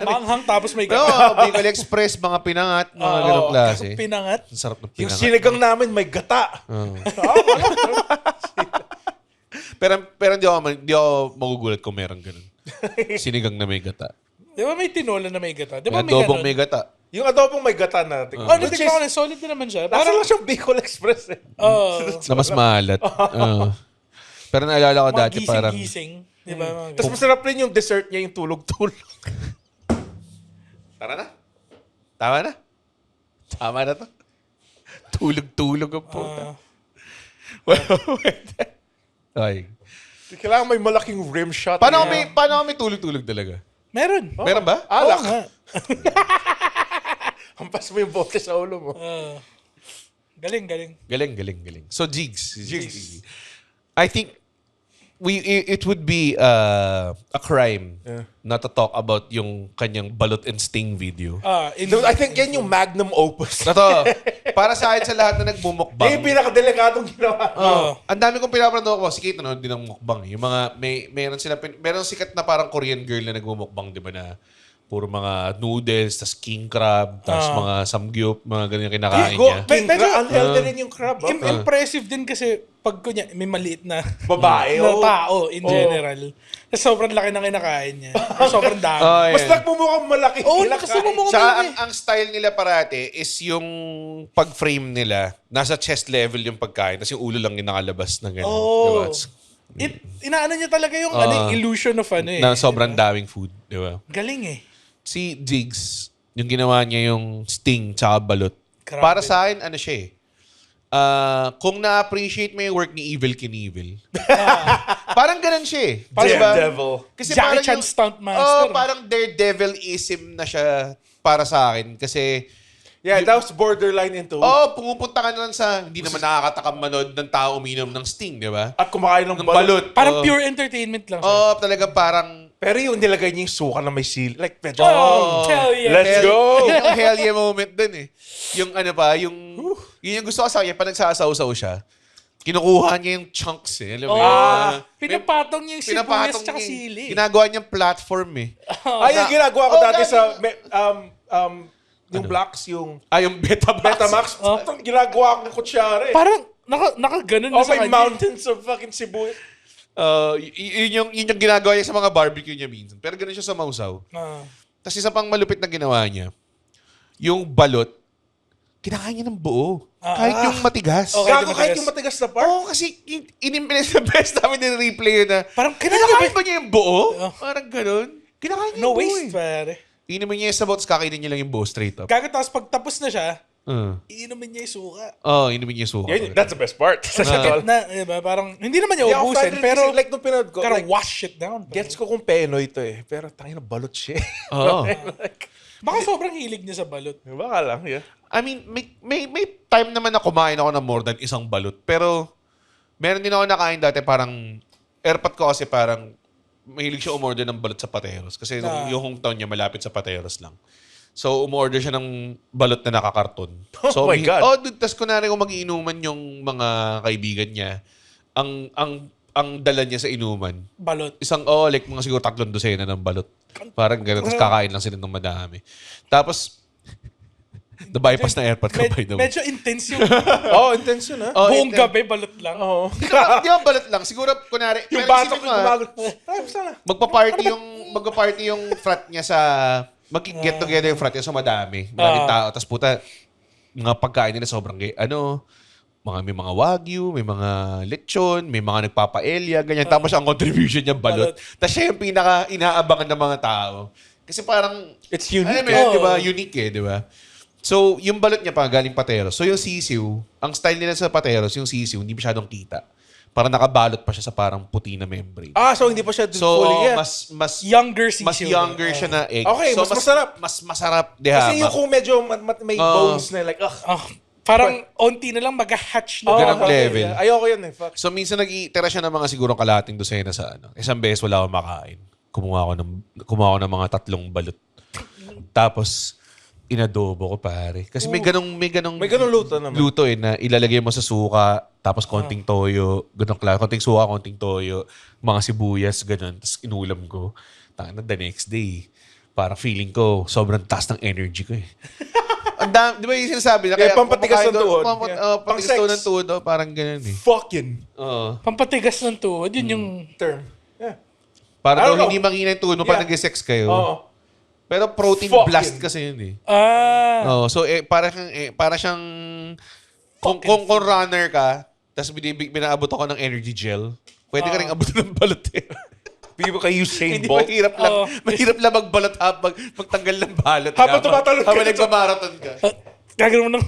Speaker 4: Maanghang tapos may
Speaker 2: Oo,
Speaker 4: gata.
Speaker 2: Bicol Express, mga pinangat, mga ganong klase.
Speaker 4: Pinangat.
Speaker 2: Ang sarap ng
Speaker 3: Yung
Speaker 2: pinangat.
Speaker 3: sinigang namin may gata.
Speaker 2: Pero hindi ako magugulat kung meron ganun. Sinigang na may gata.
Speaker 4: Di ba may tinola na may gata? Di ba
Speaker 2: May
Speaker 4: may
Speaker 2: adobong
Speaker 4: ganun?
Speaker 2: may gata.
Speaker 3: Yung adobong may gata natin.
Speaker 4: Oh, natignan ko na. Solid na naman siya.
Speaker 3: Nasa
Speaker 4: Parang,
Speaker 3: lang siyang Bicol Express eh.
Speaker 2: Na mas maalat. Pero naalala ko
Speaker 4: mga
Speaker 2: dati parang...
Speaker 4: gising-gising. Di ba? Mga
Speaker 3: Tapos masarap rin yung dessert niya, yung tulog-tulog.
Speaker 2: Tara na. Tama na. Tama na to. Tulog-tulog ang puta. Ay.
Speaker 3: Kailangan may malaking rim shot.
Speaker 2: Paano kami tulog-tulog talaga?
Speaker 4: Meron.
Speaker 2: Meron ba?
Speaker 3: Alak.
Speaker 4: Oo nga.
Speaker 3: Hampas mo yung bote sa ulo mo.
Speaker 4: Galing.
Speaker 2: Galing. So, Jigs. I think, it would be a crime not to talk about yung kanyang balot and sting video.
Speaker 3: I think yan yung magnum opus.
Speaker 2: Totoo. Para sa akin sa lahat na nagmumukbang.
Speaker 3: Yan yung pinakadelikatong ginawa.
Speaker 2: Ang dami kong pinapanood ko. Si Kate nanonood din ng mukbang. Yung mga, meron sikat na parang Korean girl na nagmumukbang, di ba na puro mga noodles, tas king crab, tas mga samgyup, mga ganyan kinakain niya.
Speaker 3: King crab, unhealthy rin yung crab.
Speaker 4: Impressive din kasi pag kunya, may maliit na
Speaker 3: Babae,
Speaker 4: na tao in general. Sobrang laki ng kinakain niya. Sobrang dami.
Speaker 3: Mas nagmumukhang malaki.
Speaker 4: Kasi
Speaker 2: Tsaka ang style nila parate is yung pag-frame nila, nasa chest level yung pagkain, tas yung ulo lang yung nakalabas na gano'n. Diba?
Speaker 4: Inaano niya talaga yung illusion of
Speaker 2: Na sobrang daming food. Diba?
Speaker 4: Galing eh.
Speaker 2: Si Jigs, yung ginawa niya yung sting tsaka balot.
Speaker 4: Grabe.
Speaker 2: Para sa akin, ano siya eh. Kung na-appreciate mo yung work ni Evil Knievel, parang ganun siya eh.
Speaker 3: Daredevil.
Speaker 2: Kasi
Speaker 4: Jackie
Speaker 2: parang
Speaker 4: Chan
Speaker 2: yung-
Speaker 4: stunt master.
Speaker 2: parang Daredevil-ism na siya para sa akin. Kasi,
Speaker 3: Yeah, that was borderline into.
Speaker 2: pumupunta ka na lang sa, hindi naman nakakatakam manood ng tao uminom ng sting, di ba?
Speaker 3: At kumakain ng
Speaker 2: Ng balot.
Speaker 4: Parang pure entertainment lang siya.
Speaker 2: Talaga parang,
Speaker 3: Pero yung nilagay niya yung suka na may sili. Like, medyo,
Speaker 4: Hell yeah.
Speaker 3: let's go!
Speaker 2: Yun yung hell yeah moment dun eh. Yung ano pa, yun yung gusto ko sa kanya, pa nagsasaw-saw siya, kinukuha niya yung chunks eh. Alam mo yun?
Speaker 4: Pinapatong niya yung sibuyas
Speaker 2: Pinapatong
Speaker 4: tsaka
Speaker 2: niya eh.
Speaker 4: sili.
Speaker 2: Ginagawa niyang platform eh.
Speaker 3: Ay, yung ginagawa ko dati
Speaker 2: gagi-
Speaker 3: sa, yung blocks, yung
Speaker 2: Yung Betamax.
Speaker 3: Betamax. Ginagawa ko kutsara eh.
Speaker 4: Parang nakaganon na sa
Speaker 3: May
Speaker 4: kanya.
Speaker 3: mountains of fucking sibuyas.
Speaker 2: Yun yung ginagawa niya sa mga barbecue niya minsan. Pero ganun siya sa mausaw. Tapos isa pang malupit na ginawa niya, yung balot, kinakain niya ng buo. Kahit yung matigas.
Speaker 4: Okay.
Speaker 3: Gago kahit yung matigas na part.
Speaker 2: Oo, kasi inimpinis na best namin ni-replay yun na,
Speaker 4: Parang
Speaker 2: kinakain ba niya yung buo? Parang ganun. Kinakain niya
Speaker 4: No
Speaker 2: yung buo
Speaker 4: waste,
Speaker 2: eh.
Speaker 4: pare.
Speaker 2: Inumin niya yung sabaw, tapos kakainin niya lang yung buo straight up.
Speaker 4: Gago, tapos pag tapos na siya,
Speaker 2: Uh.
Speaker 4: iinumin niya yung suka.
Speaker 2: Inumin niya yung suka.
Speaker 3: That's the best part. Sa tol.
Speaker 4: Na, diba? Parang, hindi naman niya
Speaker 3: Hindi ako
Speaker 4: ubusin,
Speaker 3: fan rin
Speaker 4: pero
Speaker 3: kasi, like, nung pinanood ko,
Speaker 4: gotta
Speaker 3: like,
Speaker 4: wash it down.
Speaker 3: gets ko kung Penoy to eh. Pero tangin na balot siya.
Speaker 2: Oo.
Speaker 4: Baka sobrang hilig niya sa balot.
Speaker 3: Baka lang, yeah.
Speaker 2: I mean, may time naman na kumain ako ng more than isang balot. Pero, meron din ako nakain dati parang, airpot ko kasi parang, mahilig siya umorder ng balot sa Pateros. Kasi yung hometown niya malapit sa Pateros lang. So, umorder siya ng balot na nakakarton. So,
Speaker 3: Oh my God.
Speaker 2: dude, tas kunwari kung mag-iinuman yung mga kaibigan niya, ang dala niya sa inuman,
Speaker 4: Balot.
Speaker 2: like mga siguro 3 dosena ng balot. Parang gano'n. Tapos kakain lang sila ng madami. Tapos, na-bypass na airport ko by the way.
Speaker 4: Medyo intense yung
Speaker 3: Intense yun, ha?
Speaker 4: buong gabi, balot lang.
Speaker 3: Oo.
Speaker 2: Di ba balot lang? Siguro, kunwari,
Speaker 3: Yung
Speaker 2: pero
Speaker 3: batok
Speaker 2: isipin
Speaker 3: yung
Speaker 2: mo,
Speaker 3: gumagal. Ay, basta na.
Speaker 2: magpa-party yung frat niya sa, mag-get together yung frat niya sa madaming tao. Tapos puta, mga pagkain nila sobrang, may mga wagyu, may mga lechon, may mga nagpapaelya, ganyan. Tapos ang contribution niya, balot. Tapos siya yung pinaka-inaabangan ng mga tao. Kasi parang,
Speaker 3: It's unique.
Speaker 2: alam mo yun, di ba? Unique di ba? So, yung balot niya pa, galing Pateros. So, yung sisiw, ang style nila sa Pateros, yung sisiw, hindi masyadong kita. Parang nakabalot pa siya sa parang puti na membrane.
Speaker 3: So hindi pa siya
Speaker 2: So,
Speaker 3: fully, yeah.
Speaker 2: mas
Speaker 4: Younger sisiw.
Speaker 2: mas younger siya na egg.
Speaker 3: Okay,
Speaker 2: so,
Speaker 3: mas masarap.
Speaker 2: Mas masarap, di
Speaker 3: Kasi
Speaker 2: hama.
Speaker 3: yung kung medyo may bones na like,
Speaker 4: Parang onti na lang mag-hatch na.
Speaker 2: Ganang
Speaker 3: okay,
Speaker 2: level.
Speaker 3: yeah. Ayoko yun eh. Fuck.
Speaker 2: So, minsan nag-iitira siya ng mga siguro kalahating dosena sa ano. Isang beses wala akong makain. Kumuha ako ng mga 3 balot. Tapos, inadobo ko pare. Kasi may ganong
Speaker 3: May ganong luto naman.
Speaker 2: luto na ilalagay mo sa suka, tapos konting toyo, ganong klase, konting suka, konting toyo, mga sibuyas, ganon. Tapos inulam ko. Tangina, the next day, parang feeling ko, sobrang taas ng energy ko eh. Di ba yung sinasabi na?
Speaker 3: Yeah, pampatigas ng tuhod.
Speaker 2: Pampatigas
Speaker 3: Pang-sex.
Speaker 2: ng tuhod, parang ganon eh.
Speaker 3: Fucking
Speaker 2: Oo.
Speaker 4: Pampatigas ng tuhod, yun yung...
Speaker 3: term. Yeah.
Speaker 2: Para
Speaker 3: I
Speaker 2: daw
Speaker 3: don't know.
Speaker 2: hindi mangina yung tuhod mo pag
Speaker 3: Yeah.
Speaker 2: nag-sex kayo.
Speaker 3: Oo.
Speaker 2: Pero protein
Speaker 3: Fucking.
Speaker 2: blast kasi yun eh. So para siyang kung runner ka, tapos binaabot ako ng energy gel, pwede ka rin abutin ng balot eh.
Speaker 3: People can use Usain
Speaker 2: Hindi
Speaker 3: Bolt.
Speaker 2: mahirap lang magbalot magtanggal ng balot.
Speaker 3: Habang tumatalon ka
Speaker 2: Habang
Speaker 3: dito.
Speaker 2: nagmamarathon ka.
Speaker 4: Gagawin mo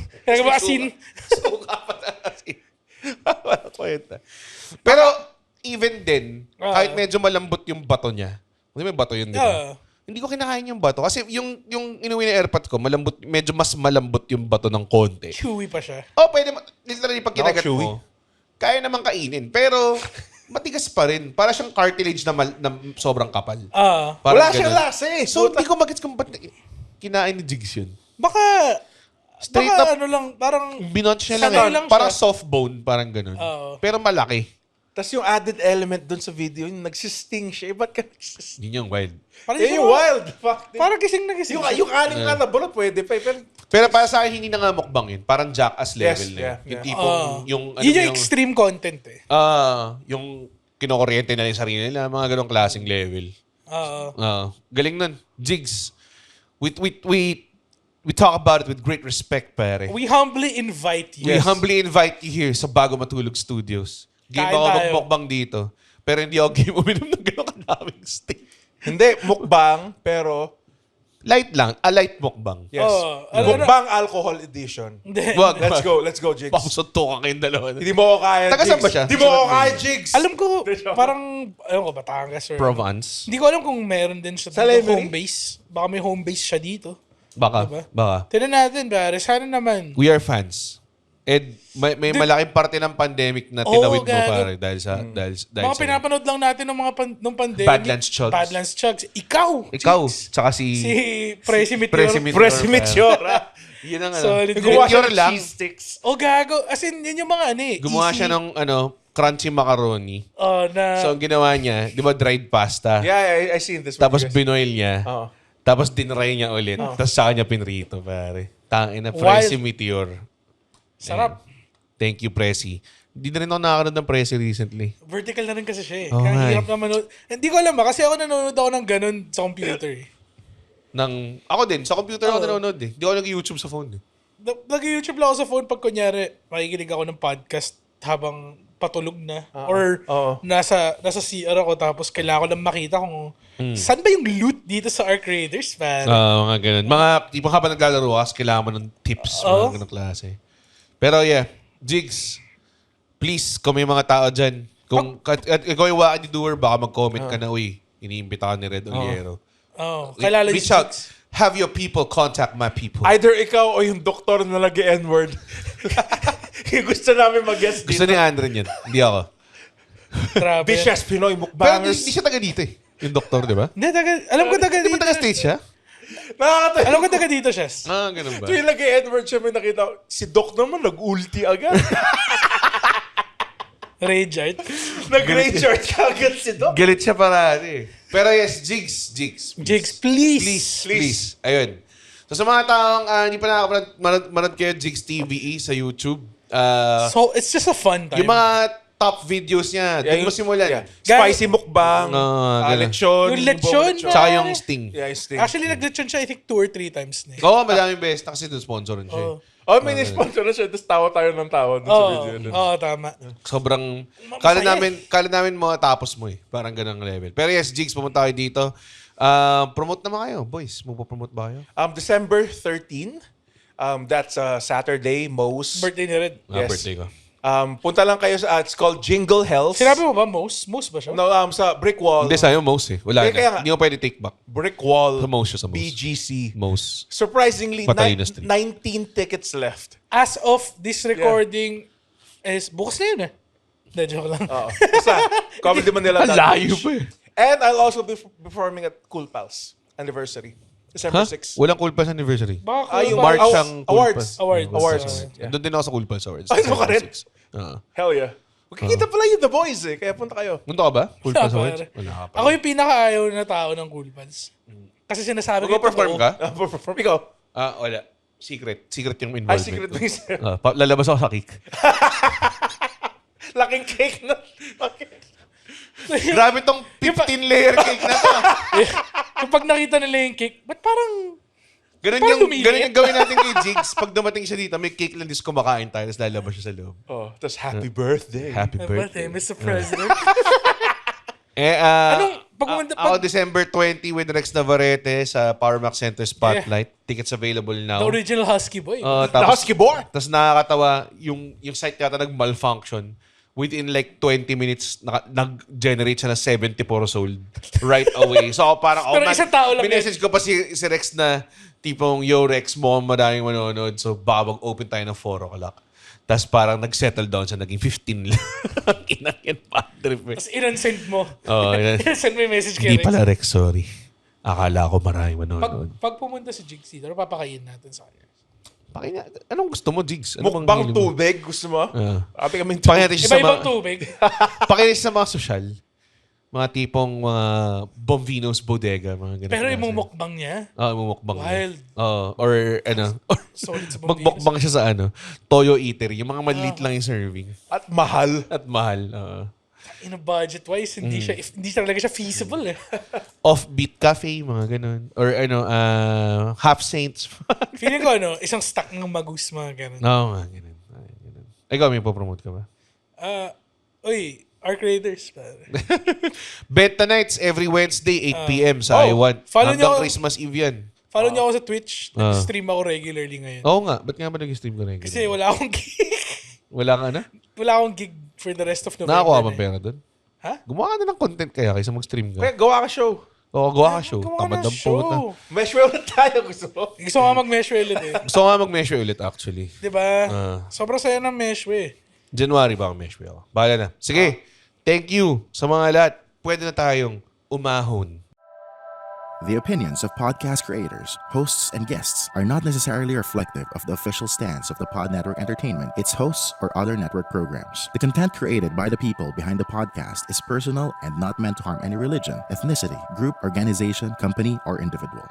Speaker 4: asin.
Speaker 2: Suka pa na asin. Walang kwenta. Pero even then, kahit medyo malambot yung bato niya, may bato yun, di ba? Hindi ko kinakain yung bato. Kasi yung inuwi na airpot ko, medyo mas malambot yung bato ng konti.
Speaker 4: Chewy pa siya.
Speaker 2: Pwede, literally pag kinagat
Speaker 3: chewy.
Speaker 2: mo, kaya naman kainin. Pero, matigas pa rin. Para siyang cartilage na sobrang kapal.
Speaker 3: Wala
Speaker 2: Parang
Speaker 3: siyang
Speaker 2: ganun.
Speaker 3: lasa eh.
Speaker 2: So, hindi ko magets kung ba't kinain ni Jigs yun.
Speaker 4: Baka,
Speaker 2: Straight
Speaker 4: baka
Speaker 2: up.
Speaker 4: ano lang, parang,
Speaker 2: Binotch niya lang.
Speaker 4: Sanay
Speaker 2: Eh.
Speaker 4: lang
Speaker 2: Parang
Speaker 4: siya.
Speaker 2: soft bone, parang ganun.
Speaker 4: Oo.
Speaker 2: Pero malaki.
Speaker 3: Tapos yung added element dun sa video, yung nagsisting siya. Ba't ka nagsisting?
Speaker 2: Yun yung wild.
Speaker 4: parang,
Speaker 3: Yan yung wild. Fuck.
Speaker 4: parang gising na gising.
Speaker 3: Yung anim ka na bulot, pwede pa. Pero
Speaker 2: Pero para sa akin, hindi na nga mukbang yun. Parang jackass level
Speaker 3: Yes,
Speaker 2: na yun.
Speaker 3: yeah,
Speaker 2: Yung
Speaker 3: yeah.
Speaker 2: tipong, yung, ano,
Speaker 4: Yun yung extreme content eh.
Speaker 2: yung kinokuryente na yung sarili nila, mga ganong klaseng level. Galing nun. Jigs, we talk about it with great respect, pare.
Speaker 4: We humbly invite you.
Speaker 2: We humbly invite you here sa Bago Matulog Studios. Game
Speaker 4: Kain
Speaker 2: ako
Speaker 4: tayo.
Speaker 2: magmukbang dito. Pero hindi ako game uminom ng gano'ng kadaming steak.
Speaker 3: hindi, mukbang, pero
Speaker 2: Light lang. A light mukbang.
Speaker 3: yes. Mukbang alcohol edition.
Speaker 4: Hindi.
Speaker 2: Wag.
Speaker 3: Let's go, Jigs.
Speaker 2: Pakusunto ka kayong dalawa.
Speaker 3: Hindi mo ako kaya,
Speaker 2: Taga saan ba siya?
Speaker 3: Hindi mo ako kaya, Jigs.
Speaker 4: Alam ko, parang, alam ko, Batangas or...
Speaker 2: Provence.
Speaker 4: Hindi ko alam kung meron din siya
Speaker 3: Sa
Speaker 4: dito,
Speaker 3: Lemery?
Speaker 4: home base. Baka may home base siya dito.
Speaker 2: Baka.
Speaker 4: Diba?
Speaker 2: Baka.
Speaker 4: Tignan natin, pare. Sana naman.
Speaker 2: We are fans. And may malaking parte ng pandemic na tinawid mo,
Speaker 4: gago.
Speaker 2: pare. Dahil sa...
Speaker 4: Mga pinapanood lang natin ng mga nung pandemic.
Speaker 2: Badlands Chugs.
Speaker 4: Badlands Chugs. Ikaw!
Speaker 2: Ikaw.
Speaker 4: Jigs.
Speaker 2: Tsaka si...
Speaker 4: Si Presi Meteor.
Speaker 2: Presi Meteor.
Speaker 3: Presi Meteora.
Speaker 2: Yun ang ano.
Speaker 4: Solid.
Speaker 3: Gumawa siya
Speaker 2: Meteor
Speaker 3: ng
Speaker 2: lang.
Speaker 3: cheese sticks.
Speaker 4: Oh, gago. As in, yun yung mga ano eh.
Speaker 2: Gumawa
Speaker 4: easy.
Speaker 2: siya ng crunchy macaroni.
Speaker 4: Na...
Speaker 2: So, ang ginawa niya, di ba, dried pasta.
Speaker 3: Yeah, I seen this.
Speaker 2: Tapos
Speaker 3: Yes.
Speaker 2: binoil niya.
Speaker 3: Oo.
Speaker 2: Tapos dinry niya ulit. Tapos saka niya pinrito, pare. Tangin na,
Speaker 4: Wild.
Speaker 2: Presi Meteor.
Speaker 4: Sarap.
Speaker 2: Thank you, Presi. Hindi na rin ako nakakanood ng Presi recently.
Speaker 4: Vertical na rin kasi siya eh.
Speaker 2: Oh,
Speaker 4: Kaya
Speaker 2: hi.
Speaker 4: hirap na manood. Hindi ko alam kasi ako nanonood ako ng ganun sa computer eh.
Speaker 2: Ako din, sa computer ako nanonood eh. Hindi ako nag-YouTube sa phone eh.
Speaker 4: Nag-YouTube lang ako sa phone pag kunyari makikinig ako ng podcast habang patulog na. Or nasa CR ako tapos kailangan ko lang makita kung saan ba yung loot dito sa Arc Raiders, man.
Speaker 2: Mga ganun. Mga tipong habang naglalaro ka, kailangan mo ng tips. Mga ganun klase. Pero yeah, Jigs, please, kung may mga tao dyan, kung at ikaw yung Wacky Doer, baka mag-comment ka na, uy, iniimbita ka ni Red Oliero.
Speaker 4: Kailan
Speaker 2: Reach out. Have your people contact my people.
Speaker 3: Either ikaw o yung doktor na nag-N-word. Yung gusto namin mag-guest dito.
Speaker 2: Gusto ni Andren yan. Hindi ako.
Speaker 4: Grabe.
Speaker 3: Vicious Pinoy
Speaker 2: Pero
Speaker 3: mukbangers.
Speaker 2: hindi siya taga dito eh. Yung doktor, di ba?
Speaker 4: Hindi, alam ko taga
Speaker 2: Di ba
Speaker 4: dito.
Speaker 2: taga-state siya?
Speaker 3: Nakakatawa.
Speaker 4: Alam ko taga dito siya.
Speaker 2: Ganun ba?
Speaker 3: Tuwing nag-N-word siya, may nakita ko, si Doc naman nag-ulti agad.
Speaker 4: Rage art.
Speaker 3: Nag-rage art ka agad si Doc.
Speaker 2: Galit siya parati. Pero yes, Jigs.
Speaker 4: Jigs, please.
Speaker 2: Please. Ayun. So sa mga taong hindi pa nakakapanood, manood kayo Jigs TVE sa YouTube.
Speaker 4: So, it's just a fun time.
Speaker 2: Yung mga top videos niya, doon mo simulan.
Speaker 3: Yeah. Spicy mukbang,
Speaker 2: ganun.
Speaker 3: lechon.
Speaker 4: Yung lechon,
Speaker 2: Tsaka yung Sting.
Speaker 3: Yeah, yung Sting.
Speaker 4: Actually, nag-lechon siya, I think 2 or 3 times na.
Speaker 2: Oo, madaming beses na kasi doon sponsor rin siya.
Speaker 3: May sponsor na siya, tapos tawa tayo ng tawa dun sa video.
Speaker 4: Tama.
Speaker 2: Sobrang,
Speaker 4: Masaya
Speaker 2: kala namin mga tapos mo eh. Parang ganang level. Pero yes, Jigs, pumunta kayo dito. Promote naman kayo, boys. Magpo-promote ba kayo?
Speaker 3: December 13, that's Saturday, Mo's.
Speaker 4: Birthday ni Red.
Speaker 3: Yes.
Speaker 2: Birthday ko.
Speaker 3: Punta lang kayo sa, it's called Jingle Health.
Speaker 4: Sinabi mo ba, Mose? Mose ba siya?
Speaker 3: No, sa Brick Wall.
Speaker 2: Hindi, sa'yo, Most eh. Wala
Speaker 3: Kaya nga.
Speaker 2: na. Hindi mo pwede take back.
Speaker 3: Brick Wall.
Speaker 2: Sa Most siya sa Most.
Speaker 3: BGC.
Speaker 2: Most.
Speaker 3: Surprisingly,
Speaker 2: Patalino Street.
Speaker 3: 19 tickets left.
Speaker 4: As of this recording, is bukas na yun eh. Hindi, joke lang.
Speaker 3: Oo. Basta, Comedy Manila.
Speaker 2: Layo pa eh.
Speaker 3: And I'll also be performing at Cool Pals anniversary. December 6.
Speaker 2: Walang Cool Pass anniversary.
Speaker 4: Baka
Speaker 3: yung
Speaker 2: March
Speaker 3: Aw-
Speaker 2: ang Cool
Speaker 3: awards.
Speaker 2: Pass.
Speaker 4: Awards.
Speaker 3: Yeah.
Speaker 2: Doon din ako sa Cool Pass Awards.
Speaker 3: Ay, doon ka rin?
Speaker 2: Oo.
Speaker 3: Hell yeah. Magkikita pala yung The Boys eh. Kaya punta kayo.
Speaker 2: Punta ka ba? Cool Pass
Speaker 4: Pare.
Speaker 2: Awards? Wala ka pa.
Speaker 4: Ako yung pinaka-ayaw na tao ng Cool Pals. Kasi sinasabi ko,
Speaker 2: Mag-perform ka?
Speaker 3: Perform ikaw.
Speaker 2: Wala. Secret. Secret yung involvement.
Speaker 3: Secret
Speaker 2: ko.
Speaker 3: na sir.
Speaker 2: Lalabas ako sa cake.
Speaker 3: Laking cake na.
Speaker 2: Grabe tong 15-layer cake na to.
Speaker 4: Kapag nakita nila yung cake, ba't parang...
Speaker 2: Ganun
Speaker 4: Parang
Speaker 2: yung,
Speaker 4: lumili.
Speaker 2: ganun yung gawin natin kay Jigs. Pag dumating siya dito, may cake lang, dis kumakain tayo, tapos lalabas siya sa loob.
Speaker 3: Oh, tapos happy birthday.
Speaker 2: Happy
Speaker 4: Birthday,
Speaker 2: birthday.
Speaker 4: Mr. President.
Speaker 2: Ako December 20 with Rex Navarrete sa Power Max Center Spotlight. Tickets available now.
Speaker 4: The original Husky Boy.
Speaker 3: The Husky Boy.
Speaker 2: Tapos nakakatawa, yung site yata nag-malfunction. Within like 20 minutes, nag-generate siya na 74 sold right away. So ako parang,
Speaker 4: Pero isang tao lang
Speaker 2: minessage ko pa si Rex na tipong, yo Rex, mo madaming manonood. So baka mag-open tayo ng 4 o'clock. Tapos parang nag-settle down siya, naging 15 lang. Inang yan, bad trip eh.
Speaker 4: Tapos in-unsend mo.
Speaker 2: Oo,
Speaker 4: Send mo yung message kay
Speaker 2: hindi
Speaker 4: Rex.
Speaker 2: pala Rex, sorry. Akala ko marami manonood.
Speaker 4: Pag pumunta si Jigs dito, ano papakain natin sa kanya?
Speaker 2: Anong gusto mo, Jigs? Ano bang
Speaker 3: Mukbang
Speaker 2: hilig mo?
Speaker 3: tubig, gusto mo? Sabi kaming
Speaker 2: Pakita siya sa
Speaker 4: Iba-ibang
Speaker 2: mga,
Speaker 4: tubig.
Speaker 2: pakita siya sa mga sosyal. Mga tipong mga Bombino's Bodega, mga ganun.
Speaker 4: Pero yung mukbang niya,
Speaker 2: mumukbang.
Speaker 4: Wild.
Speaker 2: Or ano,
Speaker 4: solid sa Bombino's.
Speaker 2: magbukbang siya sa ano, Toyo Eatery. Yung mga maliit lang yung serving.
Speaker 3: At mahal.
Speaker 2: At mahal.
Speaker 4: In a budget-wise, hindi talaga siya feasible eh.
Speaker 2: Offbeat Cafe, mga ganun. Or ano, Half Saints.
Speaker 4: Feeling ko isang stock ng magus mga ganun.
Speaker 2: Oo nga, ganun. Ikaw, may popromote ka ba?
Speaker 4: Arc Raiders. Pare.
Speaker 2: Benta Nights every Wednesday, 8 p.m. sa I1.
Speaker 4: follow
Speaker 2: Hanggang
Speaker 4: niyo ako-
Speaker 2: Christmas Eve yan.
Speaker 4: Follow niyo ako sa Twitch. Nag-stream ako regularly ngayon.
Speaker 2: Oo nga, ba't nga ba nag-stream ka rin?
Speaker 4: Kasi wala akong gig.
Speaker 2: Wala ka na?
Speaker 4: Wala akong gig for the rest of November.
Speaker 2: Nakakuha
Speaker 4: na
Speaker 2: bang
Speaker 4: eh.
Speaker 2: pera doon?
Speaker 4: Ha?
Speaker 2: Gumawa ka na ng content kaya kaysa mag-stream ka.
Speaker 3: Kaya gawa ka show.
Speaker 2: Oo, gawa ka show.
Speaker 4: Gumawa
Speaker 2: Tamad
Speaker 4: ng
Speaker 2: ang
Speaker 4: show.
Speaker 2: puta.
Speaker 3: Mesh well na tayo, gusto mo?
Speaker 4: Gusto ko nga mag-meshwe ulit eh.
Speaker 2: Gusto ko nga mag-measure ulit actually.
Speaker 4: Diba? Sobrang saya ng meshwe.
Speaker 2: January ba ang measure ako? Bahala na. Sige, thank you sa mga lahat. Pwede na tayong umahon.
Speaker 6: The opinions of podcast creators, hosts, and guests are not necessarily reflective of the official stance of the Pod Network Entertainment, its hosts, or other network programs. The content created by the people behind the podcast is personal and not meant to harm any religion, ethnicity, group, organization, company, or individual.